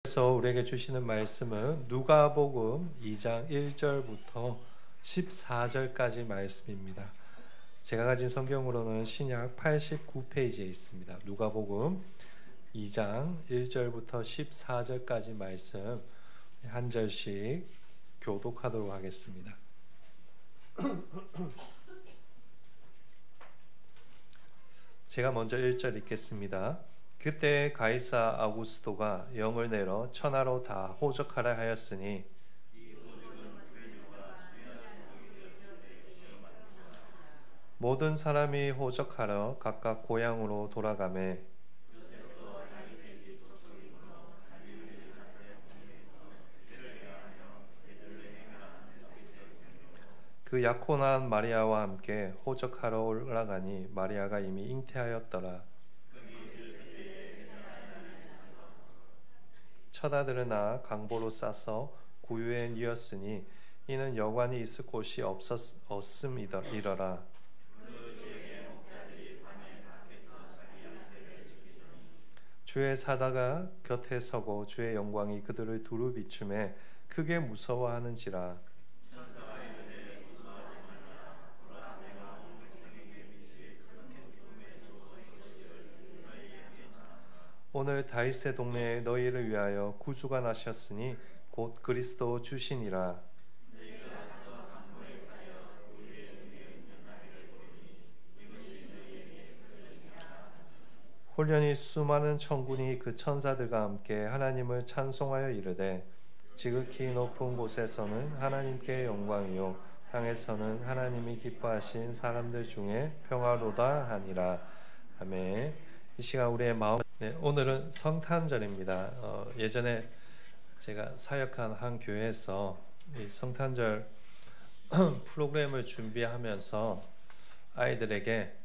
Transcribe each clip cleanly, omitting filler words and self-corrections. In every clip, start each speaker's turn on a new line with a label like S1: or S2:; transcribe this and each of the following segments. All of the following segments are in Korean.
S1: 그래서 우리에게 주시는 말씀은 누가복음 2장 1절부터 14절까지 말씀입니다. 제가 가진 성경으로는 신약 89페이지에 있습니다. 누가복음 2장 1절부터 14절까지 말씀 한 절씩 교독하도록 하겠습니다. 제가 먼저 1절 읽겠습니다. 그때 가이사 아구스토가 영을 내려 천하로 다 호적하라 하였으니 모든 사람이 호적하러 각각 고향으로 돌아가매 그 약혼한 마리아와 함께 호적하러 올라가니 마리아가 이미 잉태하였더라. 처다들은 강보로 싸서 구유에 뉘었으니 이는 여관이 있을 곳이 없음이러라. 주의 사다가 곁에 서고 주의 영광이 그들을 두루 비추매 크게 무서워하는지라. 오늘 다윗의 동네에 너희를 위하여 구주가 나셨으니 곧 그리스도 주시니라. 홀련히 수많은 천군이 그 천사들과 함께 하나님을 찬송하여 이르되 지극히 높은 곳에서는 하나님께 영광이요 땅에서는 하나님이 기뻐하신 사람들 중에 평화로다 하니라. 아멘. 이 시간 우리의 마음 오늘은 성탄절입니다. 예전에 제가 사역한 한 교회에서 이 성탄절 프로그램을 준비하면서 아이들에게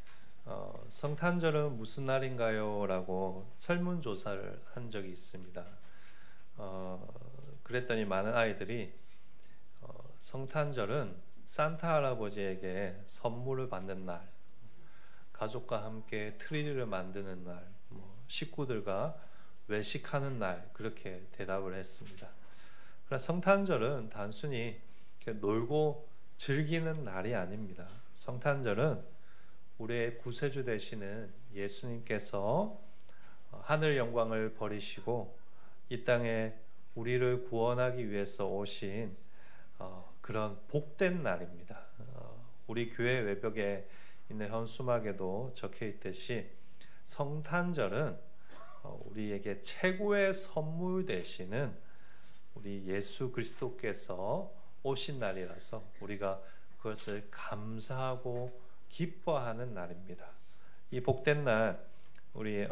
S1: 성탄절은 무슨 날인가요? 라고 설문조사를 한 적이 있습니다. 그랬더니 많은 아이들이 성탄절은 산타 할아버지에게 선물을 받는 날, 가족과 함께 트리를 만드는 날, 식구들과 외식하는 날, 그렇게 대답을 했습니다. 그러나 성탄절은 단순히 놀고 즐기는 날이 아닙니다. 성탄절은 우리의 구세주 되시는 예수님께서 하늘 영광을 버리시고 이 땅에 우리를 구원하기 위해서 오신 그런 복된 날입니다. 우리 교회 외벽에 있는 현수막에도 적혀 있듯이 성탄절은 우리에게 최고의 선물 되시는 우리 예수 그리스도께서 오신 날이라서 우리가 그것을 감사하고 기뻐하는 날입니다. 이 복된 날 우리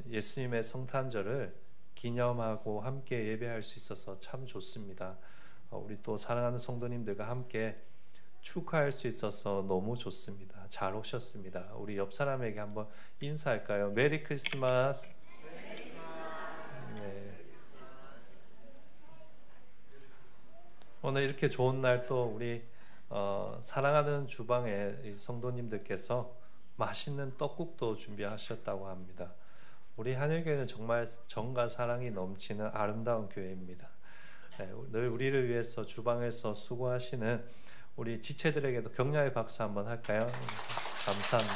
S1: 예수님의 성탄절을 기념하고 함께 예배할 수 있어서 참 좋습니다. 우리 또 사랑하는 성도님들과 함께 축하할 수 있어서 너무 좋습니다. 잘 오셨습니다. 우리 옆 사람에게 한번 인사할까요? 메리 크리스마스. 네. 오늘 이렇게 좋은 날 또 우리 사랑하는 주방에 성도님들께서 맛있는 떡국도 준비하셨다고 합니다. 우리 한일교회는 정말 정과 사랑이 넘치는 아름다운 교회입니다. 네, 늘 우리를 위해서 주방에서 수고하시는 우리 지체들에게도 격려의 박수 한번 할까요? 감사합니다.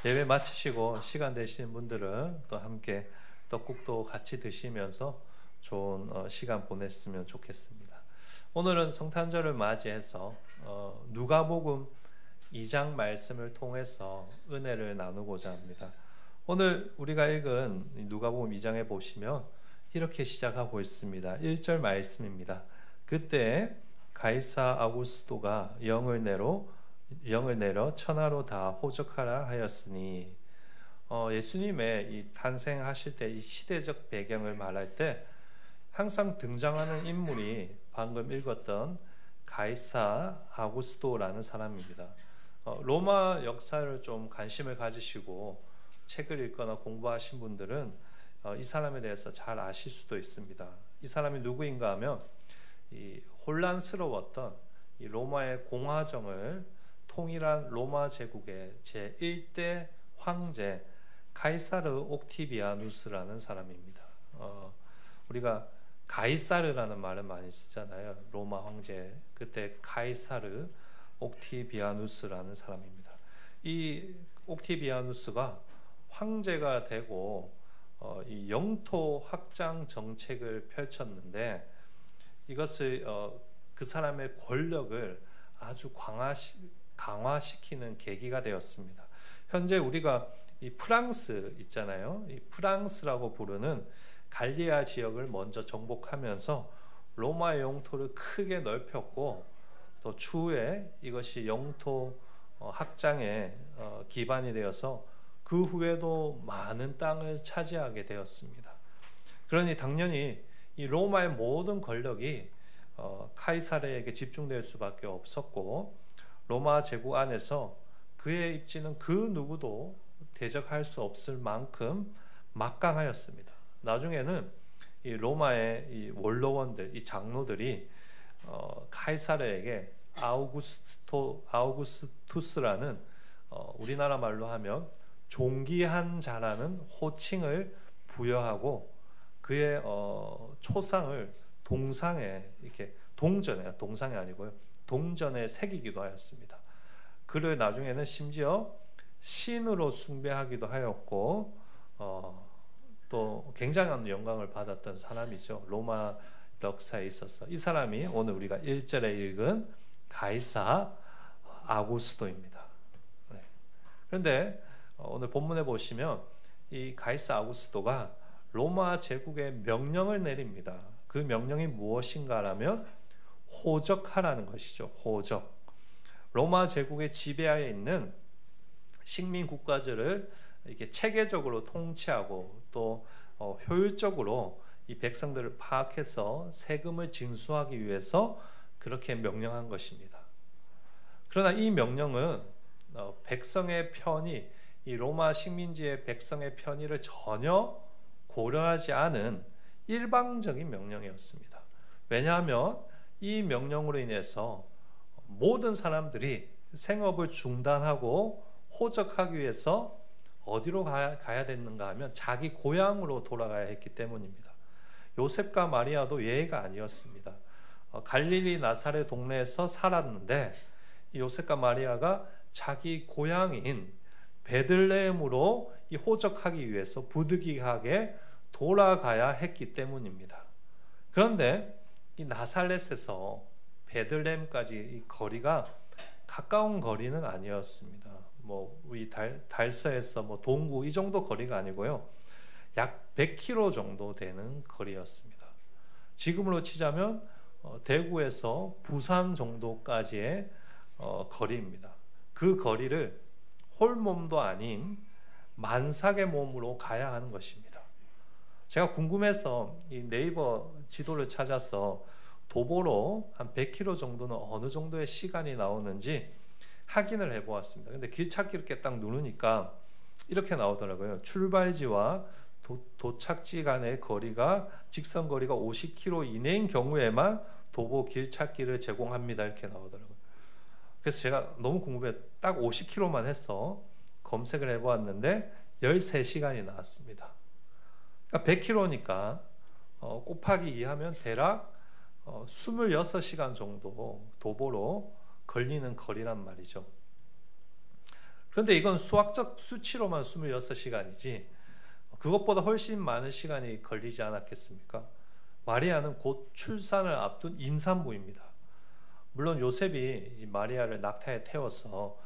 S1: 예배 마치시고 시간 되시는 분들은 또 함께 떡국도 같이 드시면서 좋은 시간 보냈으면 좋겠습니다. 오늘은 성탄절을 맞이해서 누가복음 2장 말씀을 통해서 은혜를 나누고자 합니다. 오늘 우리가 읽은 누가복음 2장에 보시면 이렇게 시작하고 있습니다. 1절 말씀입니다. 그때 가이사 아구스토가 영을 내려 천하로 다 호적하라 하였으니 예수님의 이 탄생하실 때 이 시대적 배경을 말할 때 항상 등장하는 인물이 방금 읽었던 가이사 아구스토라는 사람입니다. 로마 역사를 좀 관심을 가지시고 책을 읽거나 공부하신 분들은 이 사람에 대해서 잘 아실 수도 있습니다. 이 사람이 누구인가 하면 이 혼란스러웠던 이 로마의 공화정을 통일한 로마 제국의 제1대 황제 카이사르 옥티비아누스라는 사람입니다. 우리가 가이사르라는 말을 많이 쓰잖아요. 로마 황제 그때 카이사르 옥티비아누스라는 사람입니다. 이 옥티비아누스가 황제가 되고 이 영토 확장 정책을 펼쳤는데 이것을 그 사람의 권력을 아주 강화시키는 계기가 되었습니다. 현재 우리가 이 프랑스 있잖아요. 이 프랑스라고 부르는 갈리아 지역을 먼저 정복하면서 로마의 영토를 크게 넓혔고 또 추후에 이것이 영토 확장의 기반이 되어서 그 후에도 많은 땅을 차지하게 되었습니다. 그러니 당연히 이 로마의 모든 권력이 카이사르에게 집중될 수밖에 없었고 로마 제국 안에서 그의 입지는 그 누구도 대적할 수 없을 만큼 막강하였습니다. 나중에는 이 로마의 이 원로원들, 이 장로들이 카이사르에게 아우구스투스라는 우리나라 말로 하면 존귀한 자라는 호칭을 부여하고 그의 초상을 동상에 이렇게 동상이 아니고요. 동전에 새기기도 하였습니다. 그를 나중에는 심지어 신으로 숭배하기도 하였고 또 굉장한 영광을 받았던 사람이죠. 로마 역사에 있어서 이 사람이 오늘 우리가 1절에 읽은 가이사 아구스토입니다. 네. 그런데 오늘 본문에 보시면 이 가이사 아구스토가 로마 제국의 명령을 내립니다. 그 명령이 무엇인가라면 호적하라는 것이죠. 호적. 로마 제국의 지배하에 있는 식민 국가들을 이렇게 체계적으로 통치하고 또 효율적으로 이 백성들을 파악해서 세금을 징수하기 위해서 그렇게 명령한 것입니다. 그러나 이 명령은 백성의 편의, 이 로마 식민지의 백성의 편의를 전혀 고려하지 않은 일방적인 명령이었습니다. 왜냐하면 이 명령으로 인해서 모든 사람들이 생업을 중단하고 호적하기 위해서 어디로 가야 됐는가 하면 자기 고향으로 돌아가야 했기 때문입니다. 요셉과 마리아도 예외가 아니었습니다. 갈릴리 나사렛 동네에서 살았는데 요셉과 마리아가 자기 고향인 베들레헴으로 이 호적하기 위해서 부득이하게 돌아가야 했기 때문입니다. 그런데 이 나사렛에서 베들레헴까지 이 거리가 가까운 거리는 아니었습니다. 이 달서에서 동구 이 정도 거리가 아니고요. 약 100km 정도 되는 거리였습니다. 지금으로 치자면 대구에서 부산 정도까지의 거리입니다. 그 거리를 홀몸도 아닌 만삭의 몸으로 가야 하는 것입니다. 제가 궁금해서 이 네이버 지도를 찾아서 도보로 한 100km 정도는 어느 정도의 시간이 나오는지 확인을 해보았습니다. 근데 길찾기를 이렇게 딱 누르니까 이렇게 나오더라고요. 출발지와 도착지 간의 거리가 직선 거리가 50km 이내인 경우에만 도보 길찾기를 제공합니다. 이렇게 나오더라고요. 그래서 제가 너무 궁금해 딱 50km만 해서 검색을 해보았는데 13시간이 나왔습니다. 그러니까 100km니까 곱하기 2하면 대략 26시간 정도 도보로 걸리는 거리란 말이죠. 그런데 이건 수학적 수치로만 26시간이지 그것보다 훨씬 많은 시간이 걸리지 않았겠습니까? 마리아는 곧 출산을 앞둔 임산부입니다. 물론 요셉이 마리아를 낙타에 태워서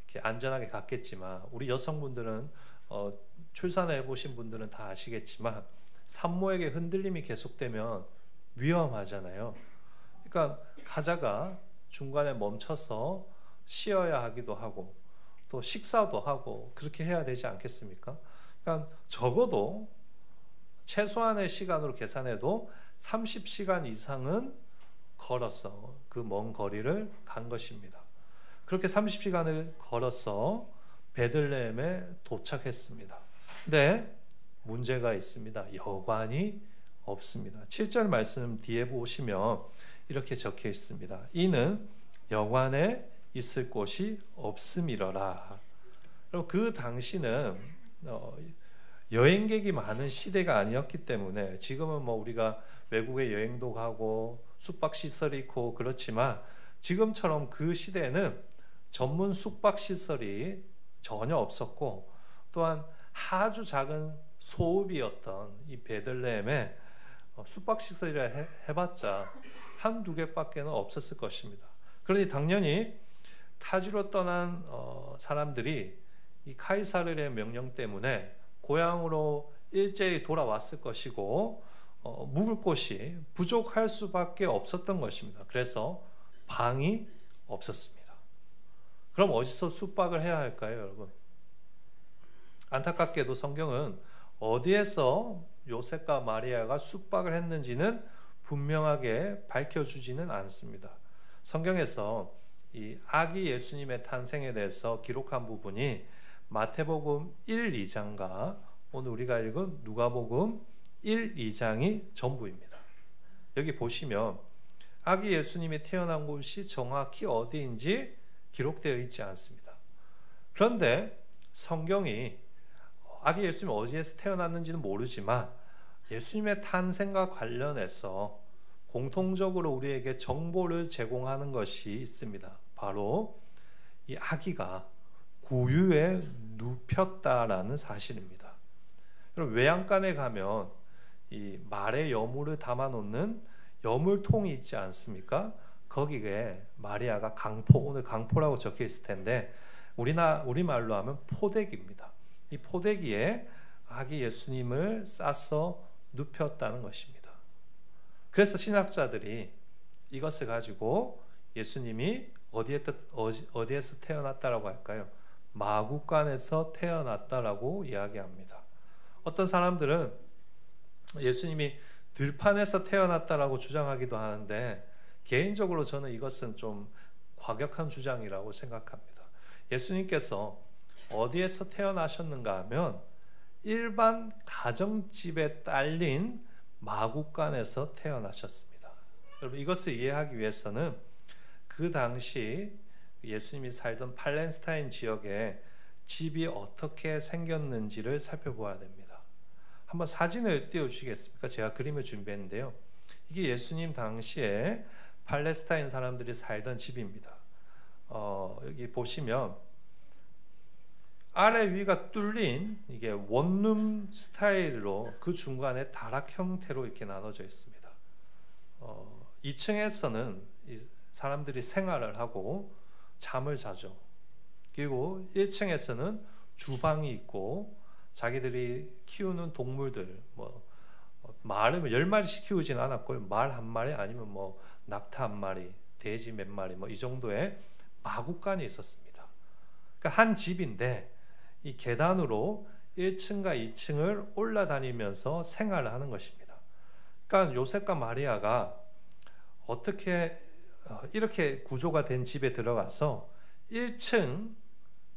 S1: 이렇게 안전하게 갔겠지만 우리 여성분들은 출산을 해보신 분들은 다 아시겠지만 산모에게 흔들림이 계속되면 위험하잖아요. 그러니까 가다가 중간에 멈춰서 쉬어야 하기도 하고 또 식사도 하고 그렇게 해야 되지 않겠습니까? 그러니까 적어도 최소한의 시간으로 계산해도 30시간 이상은 걸어서 그 먼 거리를 간 것입니다. 그렇게 30시간을 걸어서 베들레헴에 도착했습니다. 근데 문제가 있습니다. 여관이 없습니다. 7절 말씀 뒤에 보시면 이렇게 적혀 있습니다. 이는 여관에 있을 곳이 없음이러라. 그럼 그 당시는 여행객이 많은 시대가 아니었기 때문에 지금은 뭐 우리가 외국에 여행도 가고 숙박시설이 있고 그렇지만 지금처럼 그 시대에는 전문 숙박시설이 전혀 없었고 또한 아주 작은 소읍이었던 이 베들레헴에 숙박시설이라 해봤자 한두 개밖에 없었을 것입니다. 그러니 당연히 타지로 떠난 사람들이 이 카이사르의 명령 때문에 고향으로 일제히 돌아왔을 것이고 묵을 곳이 부족할 수밖에 없었던 것입니다. 그래서 방이 없었습니다. 그럼 어디서 숙박을 해야 할까요, 여러분? 안타깝게도 성경은 어디에서 요셉과 마리아가 숙박을 했는지는 분명하게 밝혀주지는 않습니다. 성경에서 이 아기 예수님의 탄생에 대해서 기록한 부분이 마태복음 1, 2장과 오늘 우리가 읽은 누가복음 1, 2장이 전부입니다. 여기 보시면 아기 예수님이 태어난 곳이 정확히 어디인지 기록되어 있지 않습니다. 그런데 성경이 아기 예수님이 어디에서 태어났는지는 모르지만 예수님의 탄생과 관련해서 공통적으로 우리에게 정보를 제공하는 것이 있습니다. 바로 이 아기가 구유에 눕혔다라는 사실입니다. 여러분, 외양간에 가면 이 말의 여물을 담아놓는 여물통이 있지 않습니까? 거기에 마리아가 강포, 오늘 강포라고 적혀 있을 텐데 우리말로 하면 포대기입니다. 이 포대기에 아기 예수님을 싸서 눕혔다는 것입니다. 그래서 신학자들이 이것을 가지고 예수님이 어디에서 태어났다라고 할까요? 마구간에서 태어났다라고 이야기합니다. 어떤 사람들은 예수님이 들판에서 태어났다라고 주장하기도 하는데 개인적으로 저는 이것은 좀 과격한 주장이라고 생각합니다. 예수님께서 어디에서 태어나셨는가 하면 일반 가정집에 딸린 마구간에서 태어나셨습니다. 여러분, 이것을 이해하기 위해서는 그 당시 예수님이 살던 팔레스타인 지역에 집이 어떻게 생겼는지를 살펴보아야 됩니다. 한번 사진을 띄워주시겠습니까? 제가 그림을 준비했는데요. 이게 예수님 당시에 팔레스타인 사람들이 살던 집입니다. 여기 보시면 아래 위가 뚫린 이게 원룸 스타일로 그 중간에 다락 형태로 이렇게 나눠져 있습니다. 2층에서는 사람들이 생활을 하고 잠을 자죠. 그리고 1층에서는 주방이 있고 자기들이 키우는 동물들, 말을 10마리씩 키우진 않았고요. 말 한 마리 아니면 낙타 한 마리, 돼지 몇 마리 이 정도의 마구간이 있었습니다. 그러니까 한 집인데 이 계단으로 1층과 2층을 올라다니면서 생활을 하는 것입니다. 그러니까 요셉과 마리아가 어떻게 이렇게 구조가 된 집에 들어가서 1층,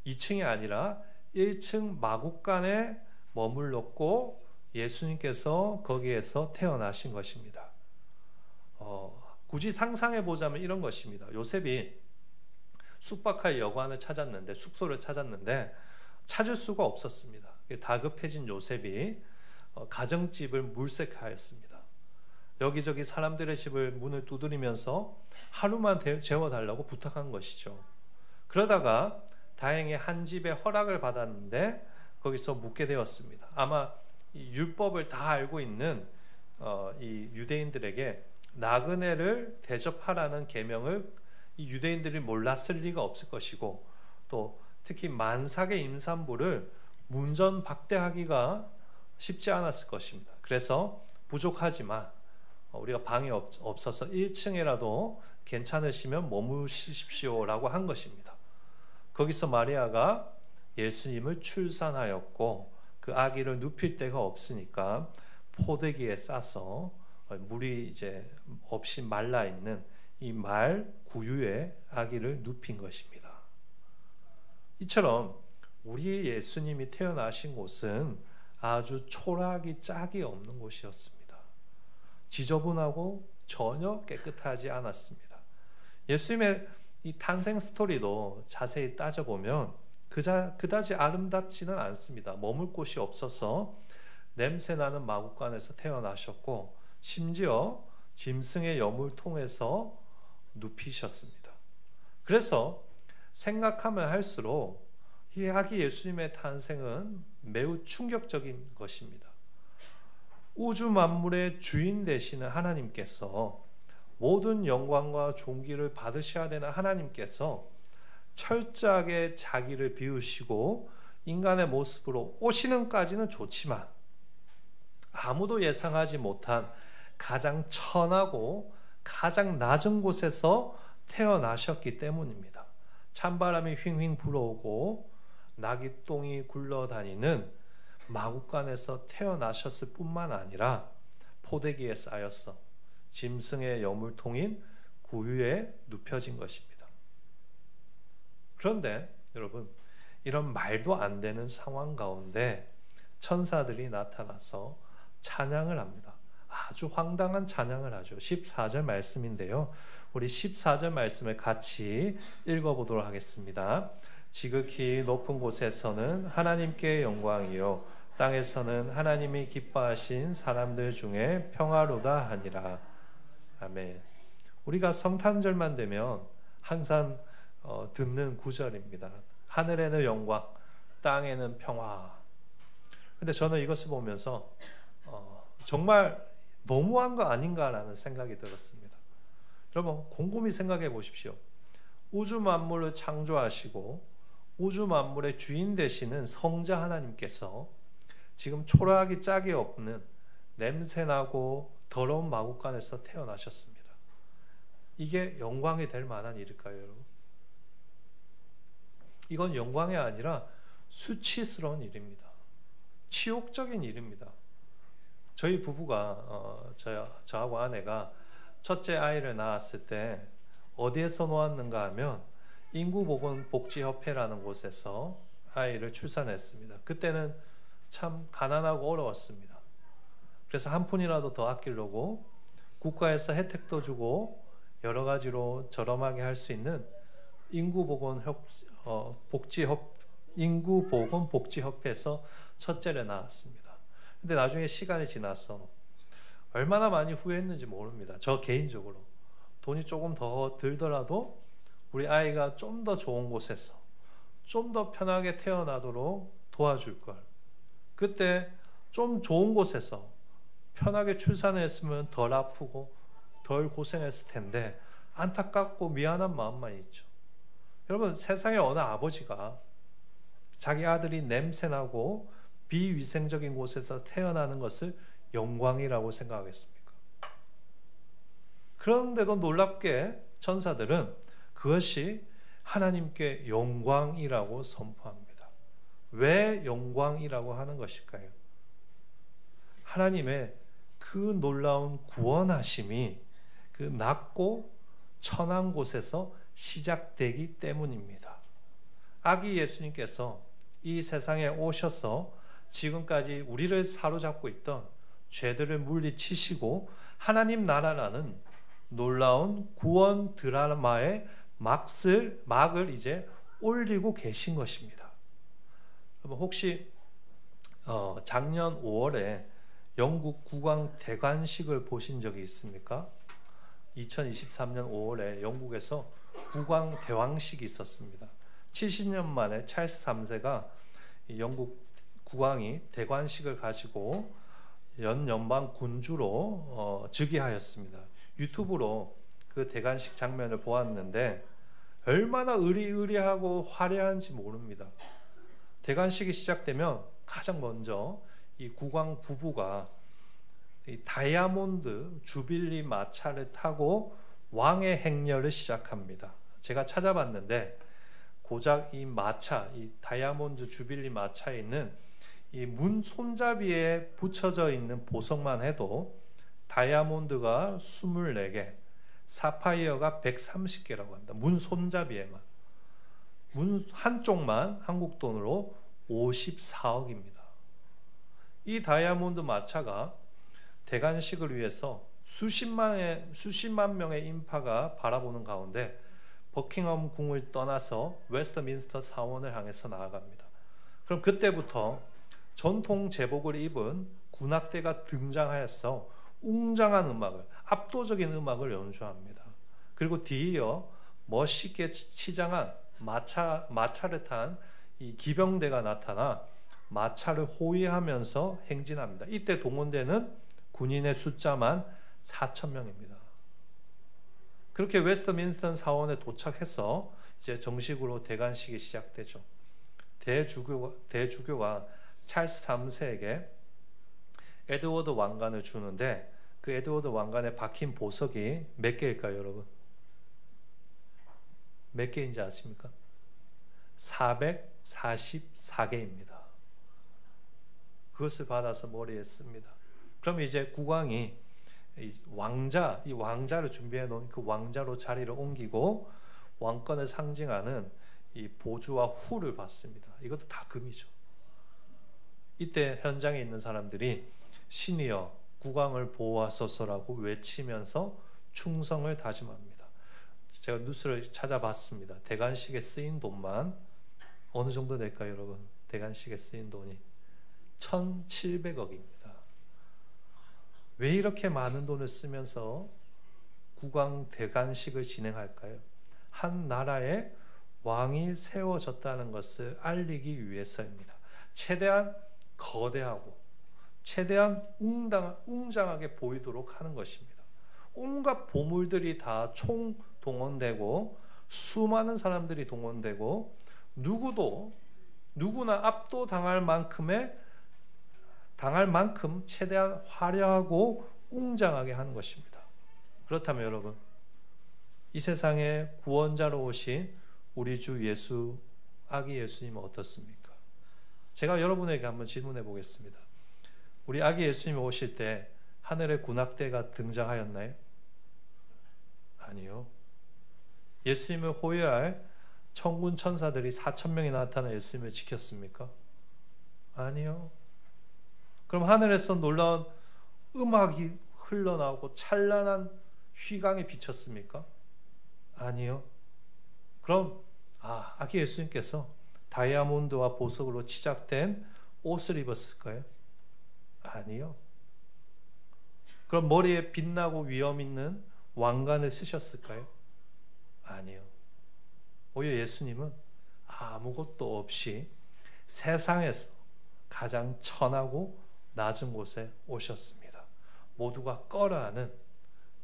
S1: 2층이 아니라 1층 마구간에 머물렀고 예수님께서 거기에서 태어나신 것입니다. 굳이 상상해 보자면 이런 것입니다. 요셉이 숙박할 여관을 찾았는데, 숙소를 찾았는데 찾을 수가 없었습니다. 다급해진 요셉이 가정집을 물색하였습니다. 여기저기 사람들의 집을 문을 두드리면서 하루만 재워달라고 부탁한 것이죠. 그러다가 다행히 한 집에 허락을 받았는데 거기서 묵게 되었습니다. 아마 이 율법을 다 알고 있는 이 유대인들에게 나그네를 대접하라는 계명을 이 유대인들이 몰랐을 리가 없을 것이고, 또 특히 만삭의 임산부를 문전박대하기가 쉽지 않았을 것입니다. 그래서 부족하지만 우리가 방이 없어서 1층이라도 괜찮으시면 머무시십시오라고 한 것입니다. 거기서 마리아가 예수님을 출산하였고 그 아기를 눕힐 데가 없으니까 포대기에 싸서 물이 이제 없이 말라 있는 이 말 구유에 아기를 눕힌 것입니다. 이처럼 우리 예수님이 태어나신 곳은 아주 초라하기 짝이 없는 곳이었습니다. 지저분하고 전혀 깨끗하지 않았습니다. 예수님의 이 탄생 스토리도 자세히 따져보면 그다지 아름답지는 않습니다. 머물 곳이 없어서 냄새나는 마구간에서 태어나셨고 심지어 짐승의 여물통에서 눕히셨습니다. 그래서 생각하면 할수록 이 아기 예수님의 탄생은 매우 충격적인 것입니다. 우주 만물의 주인 되시는 하나님께서, 모든 영광과 존귀를 받으셔야 되는 하나님께서 철저하게 자기를 비우시고 인간의 모습으로 오시는까지는 좋지만 아무도 예상하지 못한 가장 천하고 가장 낮은 곳에서 태어나셨기 때문입니다. 찬바람이 휘휘 불어오고 나귀똥이 굴러다니는 마구간에서 태어나셨을 뿐만 아니라 포대기에 쌓여서 짐승의 여물통인 구유에 눕혀진 것입니다. 그런데 여러분, 이런 말도 안 되는 상황 가운데 천사들이 나타나서 찬양을 합니다. 아주 황당한 찬양을 하죠. 14절 말씀인데요. 우리 14절 말씀을 같이 읽어보도록 하겠습니다. 지극히 높은 곳에서는 하나님께 영광이요, 땅에서는 하나님이 기뻐하신 사람들 중에 평화로다 하니라. 아멘. 우리가 성탄절만 되면 항상 듣는 구절입니다. 하늘에는 영광, 땅에는 평화. 근데 저는 이것을 보면서 정말 너무한 거 아닌가라는 생각이 들었습니다. 여러분, 곰곰이 생각해 보십시오. 우주 만물을 창조하시고 우주 만물의 주인 되시는 성자 하나님께서 지금 초라하기 짝이 없는 냄새나고 더러운 마구간에서 태어나셨습니다. 이게 영광이 될 만한 일일까요, 여러분? 이건 영광이 아니라 수치스러운 일입니다. 치욕적인 일입니다. 저희 부부가 저하고 아내가 첫째 아이를 낳았을 때 어디에서 놓았는가 하면 인구보건복지협회라는 곳에서 아이를 출산했습니다. 그때는 참 가난하고 어려웠습니다. 그래서 한 푼이라도 더 아끼려고 국가에서 혜택도 주고 여러 가지로 저렴하게 할 수 있는 인구보건복지협회에서 첫째를 낳았습니다. 근데 나중에 시간이 지나서 얼마나 많이 후회했는지 모릅니다. 저 개인적으로 돈이 조금 더 들더라도 우리 아이가 좀 더 좋은 곳에서 좀 더 편하게 태어나도록 도와줄 걸, 그때 좀 좋은 곳에서 편하게 출산했으면 덜 아프고 덜 고생했을 텐데 안타깝고 미안한 마음만 있죠. 여러분, 세상에 어느 아버지가 자기 아들이 냄새나고 비위생적인 곳에서 태어나는 것을 영광이라고 생각하겠습니까? 그런데도 놀랍게 천사들은 그것이 하나님께 영광이라고 선포합니다. 왜 영광이라고 하는 것일까요? 하나님의 그 놀라운 구원하심이 그 낮고 천한 곳에서 시작되기 때문입니다. 아기 예수님께서 이 세상에 오셔서 지금까지 우리를 사로잡고 있던 죄들을 물리치시고 하나님 나라라는 놀라운 구원 드라마의 막을 이제 올리고 계신 것입니다. 혹시 작년 5월에 영국 국왕 대관식을 보신 적이 있습니까? 2023년 5월에 영국에서 국왕 대왕식이 있었습니다. 70년 만에 찰스 3세가 영국 국왕이 대관식을 가지고 연방 군주로 즉위하였습니다. 유튜브로 그 대관식 장면을 보았는데 얼마나 의리의리하고 화려한지 모릅니다. 대관식이 시작되면 가장 먼저 이 국왕 부부가 이 다이아몬드 주빌리 마차를 타고 왕의 행렬을 시작합니다. 제가 찾아봤는데 고작 이 마차, 이 다이아몬드 주빌리 마차에 있는 이 문 손잡이에 붙여져 있는 보석만 해도 다이아몬드가 24개, 사파이어가 130개라고 합니다. 문 손잡이에만. 문 한쪽만 한국 돈으로 54억입니다. 이 다이아몬드 마차가 대관식을 위해서 수십만 명의 인파가 바라보는 가운데 버킹엄 궁을 떠나서 웨스트민스터 사원을 향해서 나아갑니다. 그럼 그때부터 전통 제복을 입은 군악대가 등장하여서 웅장한 음악을, 압도적인 음악을 연주합니다. 그리고 뒤이어 멋있게 치장한 마차를 탄 이 기병대가 나타나 마차를 호위하면서 행진합니다. 이때 동원되는 군인의 숫자만 4,000명입니다. 그렇게 웨스트민스터 사원에 도착해서 이제 정식으로 대관식이 시작되죠. 대주교가 찰스 3세에게 에드워드 왕관을 주는데 그 에드워드 왕관에 박힌 보석이 몇 개일까요, 여러분? 몇 개인지 아십니까? 444개입니다. 그것을 받아서 머리에 씁니다. 그럼 이제 국왕이 이 왕자를 준비해 놓은 그 왕자로 자리를 옮기고 왕권을 상징하는 이 보주와 후를 받습니다. 이것도 다 금이죠. 이때 현장에 있는 사람들이 신이여 국왕을 보호하소서라고 외치면서 충성을 다짐합니다. 제가 뉴스를 찾아봤습니다. 대관식에 쓰인 돈만 어느 정도 될까요, 여러분? 대관식에 쓰인 돈이 1,700억입니다. 왜 이렇게 많은 돈을 쓰면서 국왕 대관식을 진행할까요? 한 나라에 왕이 세워졌다는 것을 알리기 위해서입니다. 최대한 거대하고 최대한 웅장하게 보이도록 하는 것입니다. 온갖 보물들이 다 총동원되고 수많은 사람들이 동원되고 누구나 압도당할 만큼 최대한 화려하고 웅장하게 하는 것입니다. 그렇다면 여러분, 이 세상에 구원자로 오신 우리 주 예수, 아기 예수님은 어떻습니까? 제가 여러분에게 한번 질문해 보겠습니다. 우리 아기 예수님이 오실 때 하늘에 군악대가 등장하였나요? 아니요. 예수님을 호위할 천군 천사들이 4,000명이 나타나 예수님을 지켰습니까? 아니요. 그럼 하늘에서 놀라운 음악이 흘러나오고 찬란한 휘광이 비쳤습니까? 아니요. 그럼 아기 예수님께서 다이아몬드와 보석으로 치작된 옷을 입었을까요? 아니요. 그럼 머리에 빛나고 위엄 있는 왕관을 쓰셨을까요? 아니요. 오히려 예수님은 아무것도 없이 세상에서 가장 천하고 낮은 곳에 오셨습니다. 모두가 꺼려하는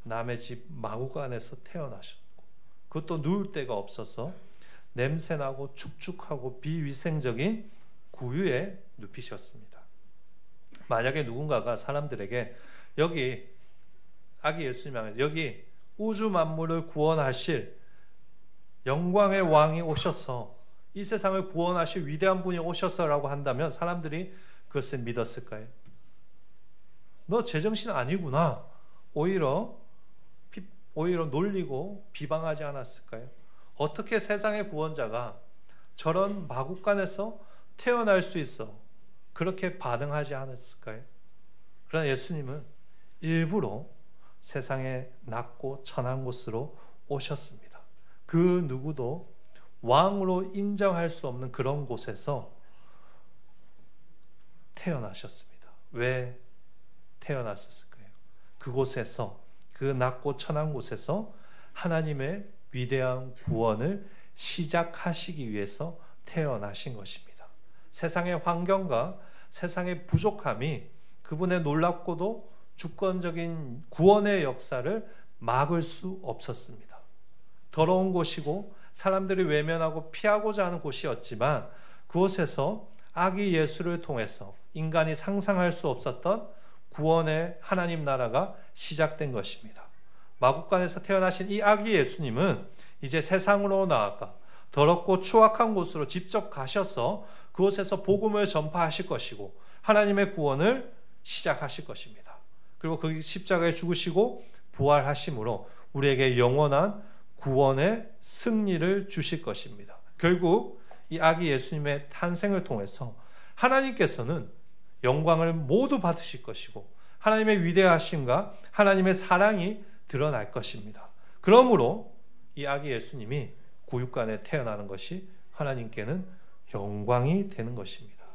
S1: 남의 집 마구간에서 태어나셨고, 그것도 누울 데가 없어서 냄새나고 축축하고 비위생적인 구유에 눕히셨습니다. 만약에 누군가가 사람들에게 여기 아기 예수님 향해 여기 우주 만물을 구원하실 영광의 왕이 오셔서 이 세상을 구원하실 위대한 분이 오셔서라고 한다면 사람들이 그것을 믿었을까요? 너 제정신 아니구나. 오히려 놀리고 비방하지 않았을까요? 어떻게 세상의 구원자가 저런 마구간에서 태어날 수 있어? 그렇게 반응하지 않았을까요? 그러나 예수님은 일부러 세상에 낮고 천한 곳으로 오셨습니다. 그 누구도 왕으로 인정할 수 없는 그런 곳에서 태어나셨습니다. 왜 태어났었을까요? 그곳에서, 그 낮고 천한 곳에서 하나님의 위대한 구원을 시작하시기 위해서 태어나신 것입니다. 세상의 환경과 세상의 부족함이 그분의 놀랍고도 주권적인 구원의 역사를 막을 수 없었습니다. 더러운 곳이고 사람들이 외면하고 피하고자 하는 곳이었지만 그곳에서 아기 예수를 통해서 인간이 상상할 수 없었던 구원의 하나님 나라가 시작된 것입니다. 마구간에서 태어나신 이 아기 예수님은 이제 세상으로 나아가 더럽고 추악한 곳으로 직접 가셔서 그곳에서 복음을 전파하실 것이고 하나님의 구원을 시작하실 것입니다. 그리고 그 십자가에 죽으시고 부활하심으로 우리에게 영원한 구원의 승리를 주실 것입니다. 결국 이 아기 예수님의 탄생을 통해서 하나님께서는 영광을 모두 받으실 것이고 하나님의 위대하심과 하나님의 사랑이 드러날 것입니다. 그러므로 이 아기 예수님이 구육간에 태어나는 것이 하나님께는 영광이 되는 것입니다.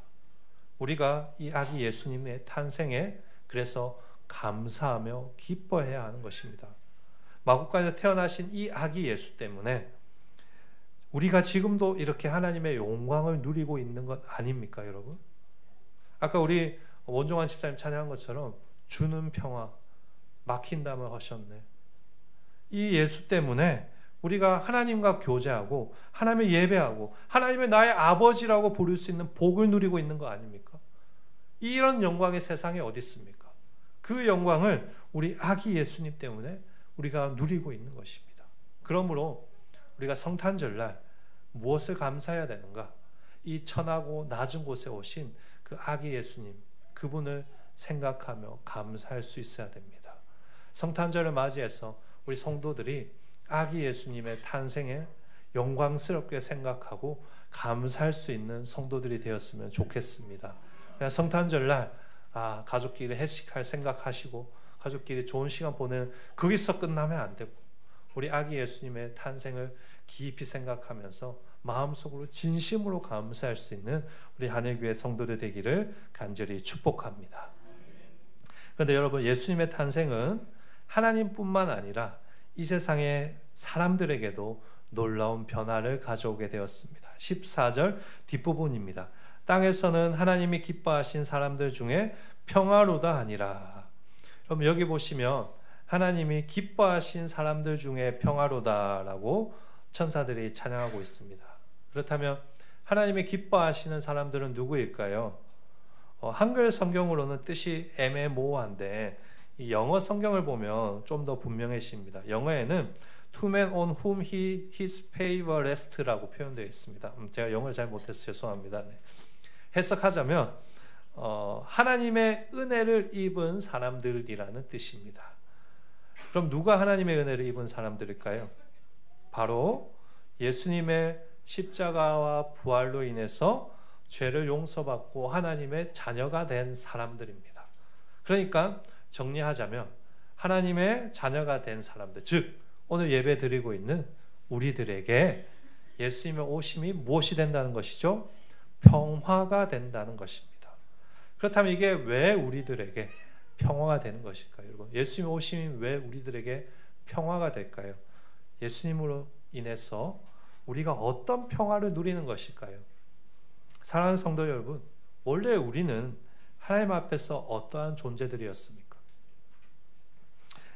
S1: 우리가 이 아기 예수님의 탄생에 그래서 감사하며 기뻐해야 하는 것입니다. 마구간에서 태어나신 이 아기 예수 때문에 우리가 지금도 이렇게 하나님의 영광을 누리고 있는 것 아닙니까, 여러분? 아까 우리 원종환 집사님 찬양한 것처럼 주는 평화, 막힌다면 하셨네. 이 예수 때문에 우리가 하나님과 교제하고 하나님의 예배하고 하나님의 나의 아버지라고 부를 수 있는 복을 누리고 있는 거 아닙니까? 이런 영광이 세상에 어디 있습니까? 그 영광을 우리 아기 예수님 때문에 우리가 누리고 있는 것입니다. 그러므로 우리가 성탄절날 무엇을 감사해야 되는가? 이 천하고 낮은 곳에 오신 그 아기 예수님, 그분을 생각하며 감사할 수 있어야 됩니다. 성탄절을 맞이해서 우리 성도들이 아기 예수님의 탄생에 영광스럽게 생각하고 감사할 수 있는 성도들이 되었으면 좋겠습니다. 그냥 성탄절날 가족끼리 회식할 생각하시고 가족끼리 좋은 시간 보내는 거기서 끝나면 안 되고 우리 아기 예수님의 탄생을 깊이 생각하면서 마음속으로 진심으로 감사할 수 있는 우리 하늘교회 성도들 되기를 간절히 축복합니다. 그런데 여러분, 예수님의 탄생은 하나님뿐만 아니라 이 세상의 사람들에게도 놀라운 변화를 가져오게 되었습니다. 14절 뒷부분입니다. 땅에서는 하나님이 기뻐하신 사람들 중에 평화로다 하니라. 그럼 여기 보시면 하나님이 기뻐하신 사람들 중에 평화로다라고 천사들이 찬양하고 있습니다. 그렇다면 하나님이 기뻐하시는 사람들은 누구일까요? 한글 성경으로는 뜻이 애매모호한데 이 영어 성경을 보면 좀 더 분명해집니다. 영어에는 To man on whom his favor rest라고 표현되어 있습니다. 제가 영어를 잘 못해서 죄송합니다. 네. 해석하자면 하나님의 은혜를 입은 사람들이라는 뜻입니다. 그럼 누가 하나님의 은혜를 입은 사람들일까요? 바로 예수님의 십자가와 부활로 인해서 죄를 용서받고 하나님의 자녀가 된 사람들입니다. 그러니까 정리하자면 하나님의 자녀가 된 사람들, 즉 오늘 예배 드리고 있는 우리들에게 예수님의 오심이 무엇이 된다는 것이죠? 평화가 된다는 것입니다. 그렇다면 이게 왜 우리들에게 평화가 되는 것일까요? 여러분, 예수님의 오심이 왜 우리들에게 평화가 될까요? 예수님으로 인해서 우리가 어떤 평화를 누리는 것일까요? 사랑하는 성도 여러분, 원래 우리는 하나님 앞에서 어떠한 존재들이었습니까?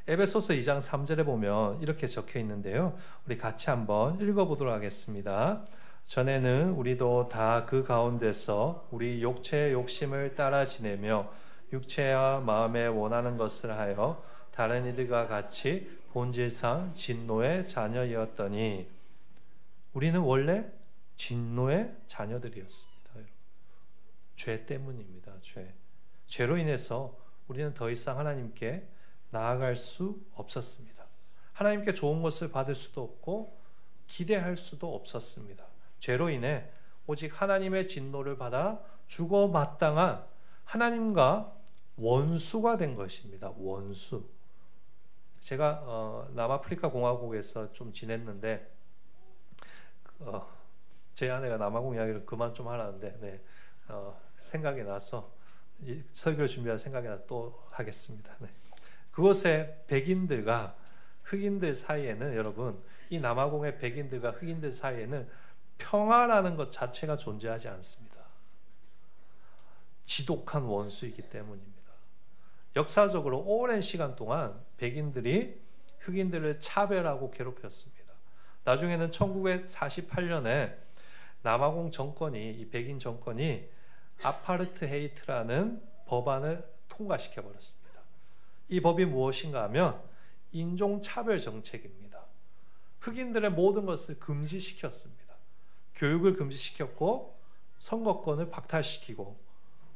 S1: 에베소서 2장 3절에 보면 이렇게 적혀 있는데요. 우리 같이 한번 읽어보도록 하겠습니다. 전에는 우리도 다 그 가운데서 우리 육체의 욕심을 따라 지내며 육체와 마음에 원하는 것을 하여 다른 이들과 같이 본질상 진노의 자녀이었더니 우리는 원래 진노의 자녀들이었습니다. 죄 때문입니다. 죄로 인해서 우리는 더 이상 하나님께 나아갈 수 없었습니다. 하나님께 좋은 것을 받을 수도 없고 기대할 수도 없었습니다. 죄로 인해 오직 하나님의 진노를 받아 죽어 마땅한 하나님과 원수가 된 것입니다. 원수. 제가 남아프리카 공화국에서 좀 지냈는데 제 아내가 남아공 이야기를 그만 좀 하라는데 생각이 나서 설교를 준비할 생각이 나서 또 하겠습니다. 그곳에 백인들과 흑인들 사이에는 여러분, 이 남아공의 백인들과 흑인들 사이에는 평화라는 것 자체가 존재하지 않습니다. 지독한 원수이기 때문입니다. 역사적으로 오랜 시간 동안 백인들이 흑인들을 차별하고 괴롭혔습니다. 나중에는 1948년에 남아공 정권이, 이 백인 정권이 아파르트헤이트라는 법안을 통과시켜 버렸습니다. 이 법이 무엇인가 하면 인종차별 정책입니다. 흑인들의 모든 것을 금지시켰습니다. 교육을 금지시켰고 선거권을 박탈시키고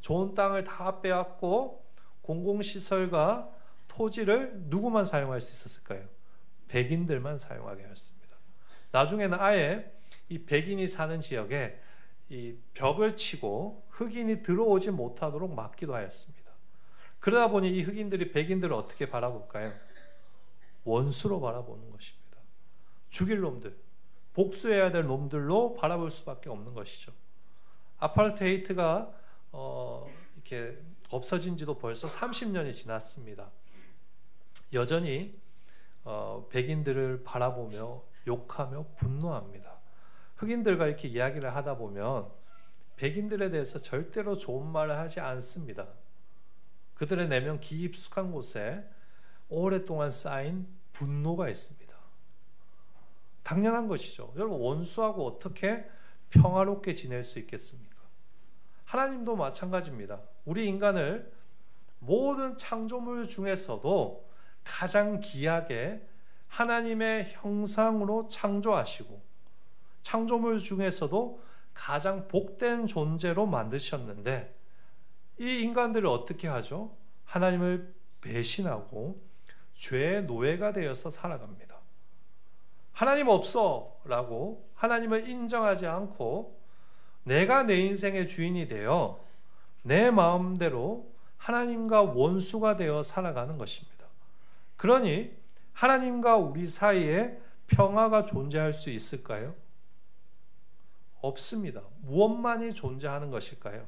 S1: 좋은 땅을 다 빼앗고 공공시설과 토지를 누구만 사용할 수 있었을까요? 백인들만 사용하게 하였습니다. 나중에는 아예 이 백인이 사는 지역에 이 벽을 치고 흑인이 들어오지 못하도록 막기도 하였습니다. 그러다 보니 이 흑인들이 백인들을 어떻게 바라볼까요? 원수로 바라보는 것입니다. 죽일 놈들, 복수해야 될 놈들로 바라볼 수밖에 없는 것이죠. 아파르테이트가 이렇게 없어진 지도 벌써 30년이 지났습니다. 여전히 백인들을 바라보며 욕하며 분노합니다. 흑인들과 이렇게 이야기를 하다 보면 백인들에 대해서 절대로 좋은 말을 하지 않습니다. 그들의 내면 깊숙한 곳에 오랫동안 쌓인 분노가 있습니다. 당연한 것이죠. 여러분, 원수하고 어떻게 평화롭게 지낼 수 있겠습니까? 하나님도 마찬가지입니다. 우리 인간을 모든 창조물 중에서도 가장 귀하게 하나님의 형상으로 창조하시고 창조물 중에서도 가장 복된 존재로 만드셨는데 이 인간들을 어떻게 하죠? 하나님을 배신하고 죄의 노예가 되어서 살아갑니다. 하나님 없어 라고 하나님을 인정하지 않고 내가 내 인생의 주인이 되어 내 마음대로 하나님과 원수가 되어 살아가는 것입니다. 그러니 하나님과 우리 사이에 평화가 존재할 수 있을까요? 없습니다. 무엇만이 존재하는 것일까요?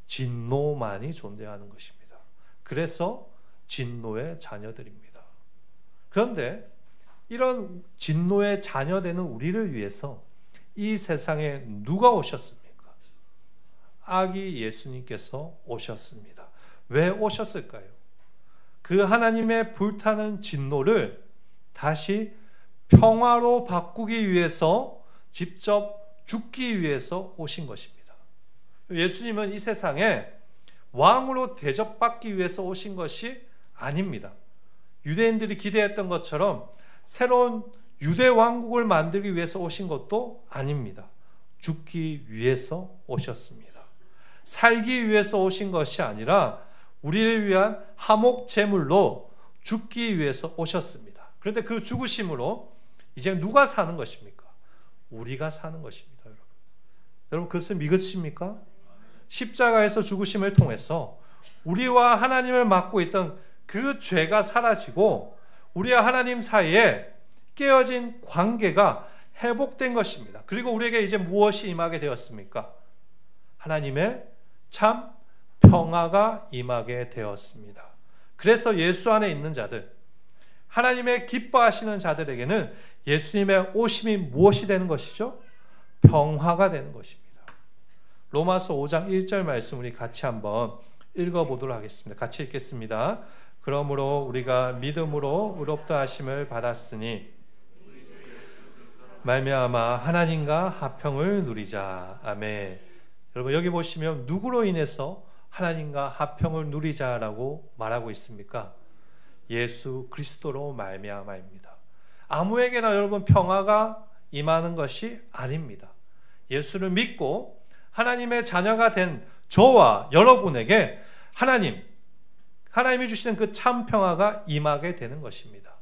S1: 진노만이 존재하는 것입니다. 그래서 진노의 자녀들입니다. 그런데 이런 진노의 자녀되는 우리를 위해서 이 세상에 누가 오셨습니까? 아기 예수님께서 오셨습니다. 왜 오셨을까요? 그 하나님의 불타는 진노를 다시 평화로 바꾸기 위해서 직접 죽기 위해서 오신 것입니다. 예수님은 이 세상에 왕으로 대접받기 위해서 오신 것이 아닙니다. 유대인들이 기대했던 것처럼 새로운 유대 왕국을 만들기 위해서 오신 것도 아닙니다. 죽기 위해서 오셨습니다. 살기 위해서 오신 것이 아니라 우리를 위한 화목 제물로 죽기 위해서 오셨습니다. 그런데 그 죽으심으로 이제 누가 사는 것입니까? 우리가 사는 것입니다. 여러분 그것을 믿으십니까? 십자가에서 죽으심을 통해서 우리와 하나님을 맡고 있던 그 죄가 사라지고 우리와 하나님 사이에 깨어진 관계가 회복된 것입니다. 그리고 우리에게 이제 무엇이 임하게 되었습니까? 하나님의 참 평화가 임하게 되었습니다. 그래서 예수 안에 있는 자들, 하나님의 기뻐하시는 자들에게는 예수님의 오심이 무엇이 되는 것이죠? 평화가 되는 것입니다. 로마서 5장 1절 말씀 우리 같이 한번 읽어보도록 하겠습니다. 같이 읽겠습니다. 그러므로 우리가 믿음으로 의롭다 하심을 받았으니 말미암아 하나님과 화평을 누리자. 아멘. 여러분 여기 보시면 누구로 인해서 하나님과 화평을 누리자라고 말하고 있습니까? 예수 그리스도로 말미암아입니다. 아무에게나 여러분 평화가 임하는 것이 아닙니다. 예수를 믿고 하나님의 자녀가 된 저와 여러분에게 하나님이 주시는 그 참 평화가 임하게 되는 것입니다.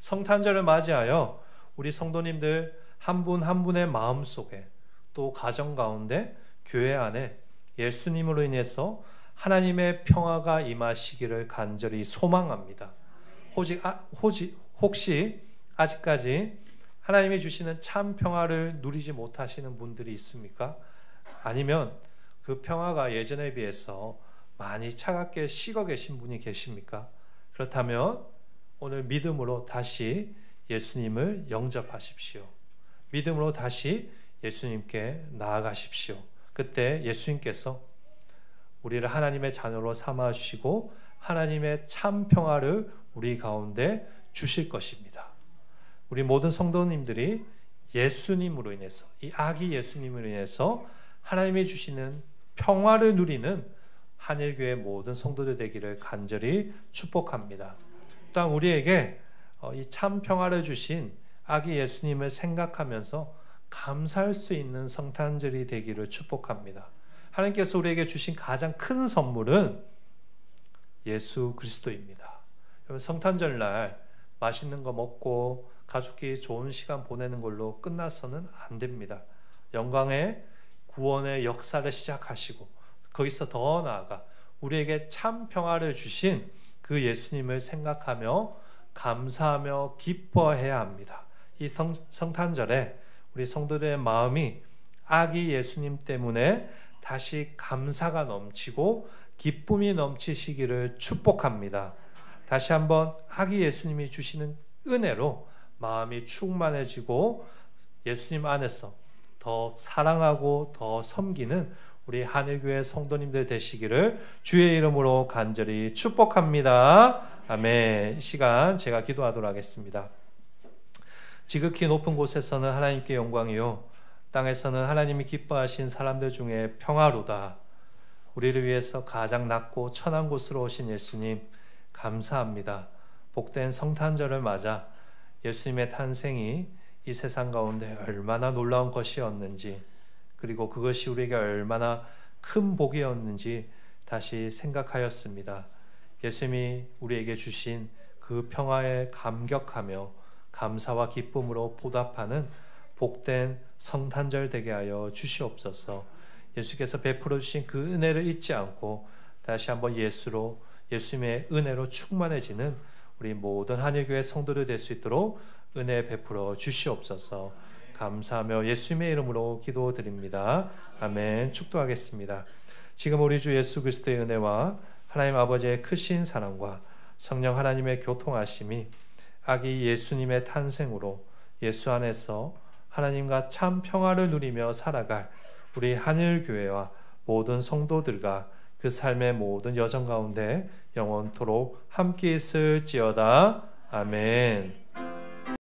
S1: 성탄절을 맞이하여 우리 성도님들 한 분 한 분의 마음속에 또 가정 가운데 교회 안에 예수님으로 인해서 하나님의 평화가 임하시기를 간절히 소망합니다. 혹시 아직까지 하나님이 주시는 참 평화를 누리지 못하시는 분들이 있습니까? 아니면 그 평화가 예전에 비해서 많이 차갑게 식어 계신 분이 계십니까? 그렇다면 오늘 믿음으로 다시 예수님을 영접하십시오. 믿음으로 다시 예수님께 나아가십시오. 그때 예수님께서 우리를 하나님의 자녀로 삼아 주시고 하나님의 참 평화를 우리 가운데 주실 것입니다. 우리 모든 성도님들이 예수님으로 인해서 이 아기 예수님으로 인해서 하나님이 주시는 평화를 누리는 한일교회 모든 성도들 되기를 간절히 축복합니다. 또한 우리에게 이 참 평화를 주신 아기 예수님을 생각하면서 감사할 수 있는 성탄절이 되기를 축복합니다. 하나님께서 우리에게 주신 가장 큰 선물은 예수 그리스도입니다. 성탄절날 맛있는 거 먹고 가족끼리 좋은 시간 보내는 걸로 끝나서는 안 됩니다. 영광의 구원의 역사를 시작하시고 거기서 더 나아가 우리에게 참 평화를 주신 그 예수님을 생각하며 감사하며 기뻐해야 합니다. 이 성탄절에 우리 성도들의 마음이 아기 예수님 때문에 다시 감사가 넘치고 기쁨이 넘치시기를 축복합니다. 다시 한번 아기 예수님이 주시는 은혜로 마음이 충만해지고 예수님 안에서 더 사랑하고 더 섬기는 우리 하늘교회 성도님들 되시기를 주의 이름으로 간절히 축복합니다. 아멘. 이 시간 제가 기도하도록 하겠습니다. 지극히 높은 곳에서는 하나님께 영광이요, 땅에서는 하나님이 기뻐하신 사람들 중에 평화로다. 우리를 위해서 가장 낮고 천한 곳으로 오신 예수님 감사합니다. 복된 성탄절을 맞아 예수님의 탄생이 이 세상 가운데 얼마나 놀라운 것이었는지, 그리고 그것이 우리에게 얼마나 큰 복이었는지 다시 생각하였습니다. 예수님이 우리에게 주신 그 평화에 감격하며 감사와 기쁨으로 보답하는 복된 성탄절 되게 하여 주시옵소서. 예수께서 베풀어 주신 그 은혜를 잊지 않고 다시 한번 예수님의 은혜로 충만해지는 우리 모든 하늘교회 성도들 될 수 있도록 은혜 베풀어 주시옵소서. 감사하며 예수님의 이름으로 기도드립니다. 아멘. 축도하겠습니다. 지금 우리 주 예수 그리스도의 은혜와 하나님 아버지의 크신 사랑과 성령 하나님의 교통하심이 아기 예수님의 탄생으로 예수 안에서 하나님과 참 평화를 누리며 살아갈 우리 하늘교회와 모든 성도들과 그 삶의 모든 여정 가운데 영원토록 함께 있을지어다. 아멘.